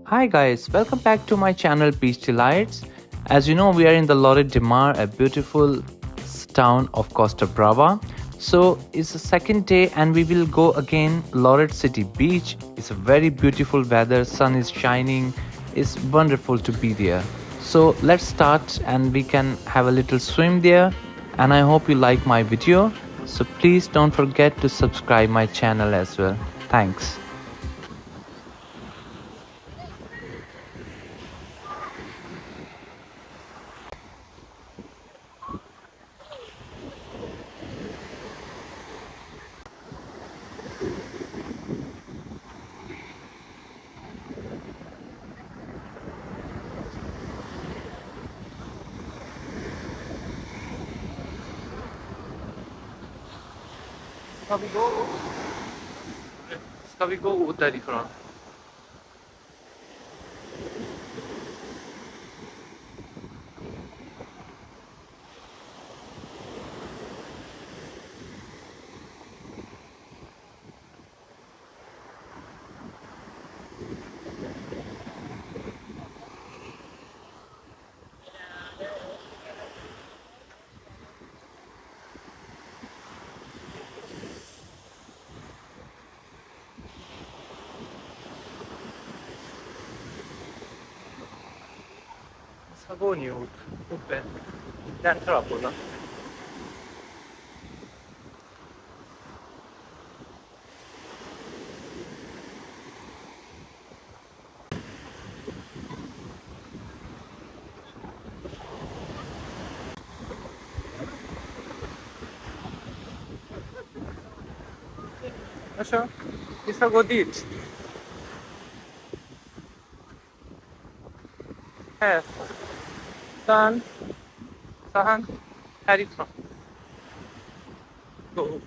Hi guys, welcome back to my channel Beach Delights. As you know, we are in the LLoret De Mar, a beautiful town of Costa Brava. So it's the second day and we will go again LLoret City Beach. It's a very beautiful weather, sun is shining. It's wonderful to be there. So let's start and we can have a little swim there. And I hope you like my video. So please don't forget to subscribe my channel as well. Thanks. Shall we go उधर ही front? 사고니 옷, 옷배, 짠트라 보나? अच्छा, ये 사고 dit, है, 산, 산, Harry from. Go.